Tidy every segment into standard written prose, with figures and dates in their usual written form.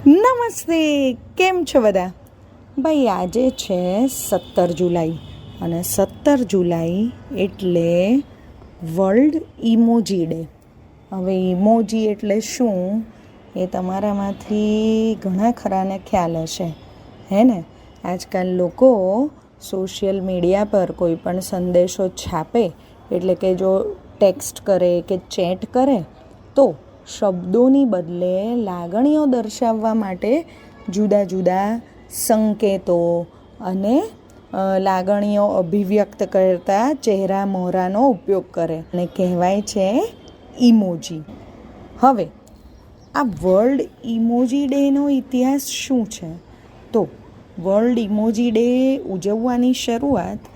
નમસ્તે, કેમ છો બધા? ભાઈ આજે છે 17 જુલાઈ અને 17 જુલાઈ એટલે વર્લ્ડ ઇમોજી ડે. હવે ઇમોજી એટલે શું એ તમારામાંથી ઘણા ખરાને ખ્યાલ હશે, હે ને? આજકાલ લોકો સોશિયલ મીડિયા પર કોઈ પણ સંદેશો છાપે એટલે કે જો ટેક્સ્ટ કરે કે ચેટ કરે તો શબ્દોની બદલે લાગણીઓ દર્શાવવા માટે જુદા જુદા સંકેતો અને લાગણીઓ અભિવ્યક્ત કરતા ચહેરા મોહરાનો ઉપયોગ કરે અને કહેવાય છે ઇમોજી. હવે આ વર્લ્ડ ઇમોજી ડેનો ઇતિહાસ શું છે? તો વર્લ્ડ ઇમોજી ડે ઉજવવાની શરૂઆત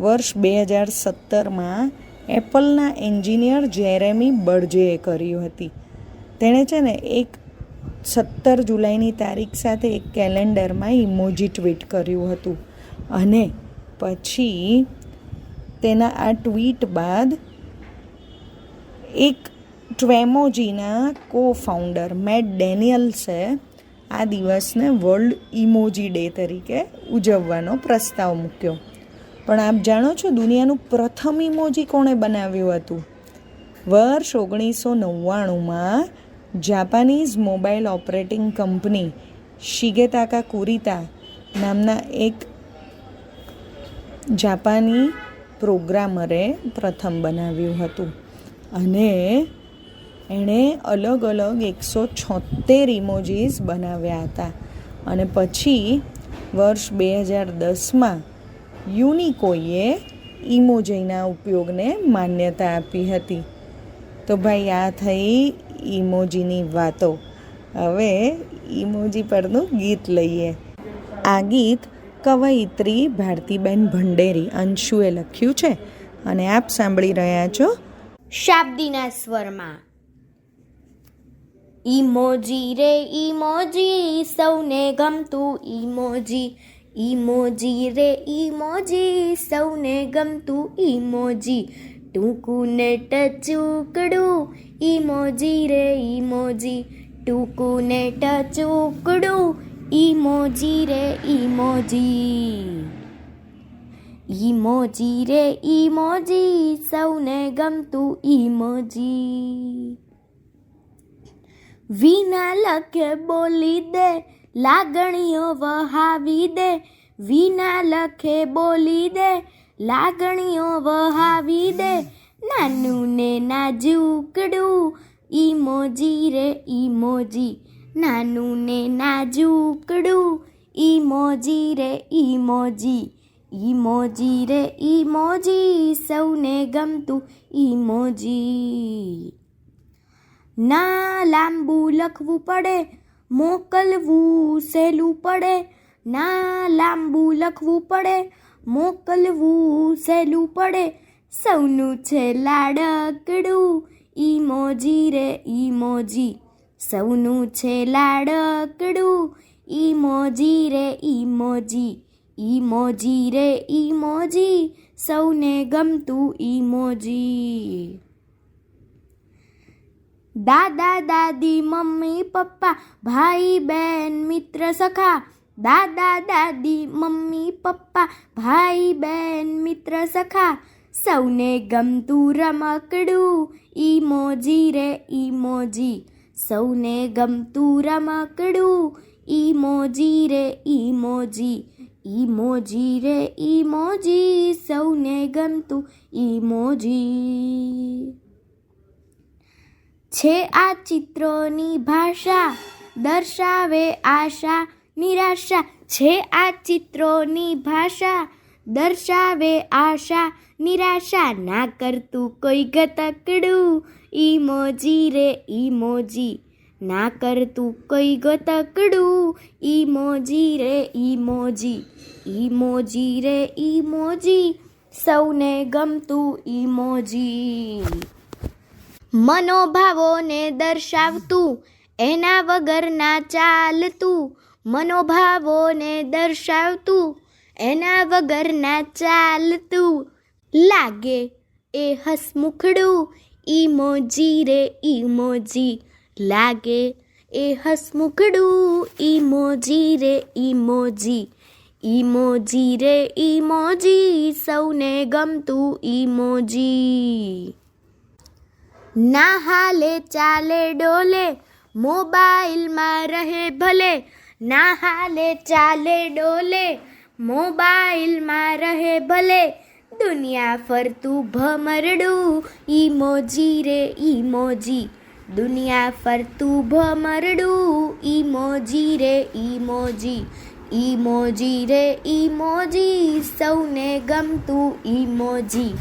વર્ષ 2017માં એપલના એન્જિનિયર જેરેમી બર્જેએ કરી હતી. તેણે છે ને 17 જુલાઈની તારીખ સાથે એક કેલેન્ડરમાં ઇમોજી ટ્વીટ કર્યું હતું અને પછી તેના આ ટ્વીટ બાદ એક ટ્વેમોજીના કો-ફાઉન્ડર મેટ ડેનિયલ્સે આ દિવસને વર્લ્ડ ઇમોજી ડે તરીકે ઉજવવાનો પ્રસ્તાવ મૂક્યો. પણ આપ જાણો છો દુનિયાનું પ્રથમ ઇમોજી કોણે બનાવ્યું હતું? વર્ષ 1999માં જાપાનીઝ મોબાઈલ ઓપરેટિંગ કંપની શિગેતાકા કુરીતા નામના એક જાપાની પ્રોગ્રામરે પ્રથમ બનાવ્યું હતું અને એણે અલગ અલગ 176 ઇમોજીસ બનાવ્યા હતા. અને પછી વર્ષ 2010માં યુનિકોએ ઇમોજીના ઉપયોગને માન્યતા આપી હતી. તો ભાઈ આ થઈ ઇમોજીની વાતો. હવે ઇમોજી પરનું ગીત લઈએ. આ ગીત કવયિત્રી ભારતીબેન ભંડેરી અંશુએ લખ્યું છે અને આપ સાંભળી રહ્યા છો શાબ્દીના સ્વરમાં. ઇમોજી રે ઇમોજી સૌને ગમતું ઇમોજી, ઇમોજી રે ઇમોજી સૌને ગમતું ઇમોજી, ટૂંકું ને ટચુકડું ઇમોજી રે ઇમોજી, ટૂંકું ને ટચુકડું ઇમોજી રે ઇમોજી, ઇમોજી રે ઇમોજી સૌને ગમતું ઇમોજી. વિના લખે બોલી દે લાગણીઓ વહાવી દે, વિના લખે બોલી દે લાગણીઓ વહાવી દે, નાનું ને નાજુકડું ઇમોજી રે ઇમોજી, નાનું ને નાજુકડું ઇમોજી રે ઇમોજી, ઇમોજી રે ઇમોજી સૌને ગમતું ઇમોજી. ના લાંબુ લખવું પડે મોકલવું સહેલું પડે, ના લાંબુ લખવું પડે મોકલવું સહેલું પડે, સૌનું છે લાડકડું ઇમોજી રે ઇમોજી, સૌનું છે લાડકડું ઇમોજી રે ઇમોજી, ઇમોજી રે ઇમોજી સૌને ગમતું ઇમોજી. દાદા દાદી મમ્મી પપ્પા ભાઈ બહેન મિત્ર સખા, દાદા દાદી મમ્મી પપ્પા ભાઈ બહેન મિત્ર સખા, સૌને ગમતું રમકડું ઇમોજી રે ઇમોજી, સૌને ગમતું રમકડું ઇમોજી રે ઇમોજી, ઇમોજી રે ઇમોજી સૌને ગમતું ઇમોજી. છે આ ચિત્રોની ભાષા દર્શાવે આશા નિરાશા, છે આ ચિત્રોની ભાષા દર્શાવે આશા નિરાશા, ના કરતું કોઈ ગતકડું ઇમોજી રે ઇમોજી, ના કરતું કોઈ ગતકડું ઇમોજી રે ઇમોજી, ઇમોજી રે ઇમોજી સૌને ગમતું ઇમોજી. મનોભાવોને દર્શાવતું એના વગર ના ચાલતું, મનોભાવોને દર્શાવતું એના વગર ના ચાલતું, લાગે એ હસમુખડું ઇમોજી રે ઇમોજી, લાગે એ હસમુખડું ઈમોજી રે ઈમોજી, ઈમોજી રે ઈમોજી, સૌને ગમતું ઈમોજી. ના હાલે ચાલે ડોલે, મોબાઈલમાં રહે ભલે, ના હાલે ચાલે ડોલે, મોબાઈલમાં રહે ભલે, દુનિયા ફરતું ભમરડું ઈમોજી રે ઈમોજી, દુનિયા ફરતું ભમરડું ઈમોજી રે ઈમોજી, ઈમોજી રે ઈમોજી, સૌને ગમતું ઈમોજી,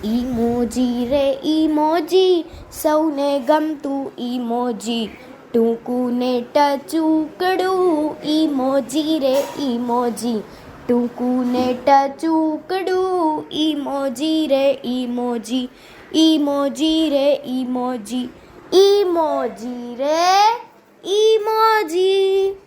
ઈમોજી રે ઈમોજી, સૌને ગમતું ઈમોજી. ટૂંકું ને ટચુકડું ઈમોજી રે ઈમોજી, ટૂંકું ને ટચુકડું ઈમોજી રે ઈમોજી, ઈમોજી રે ઈમોજી, ઈમોજી રે ઈમોજી.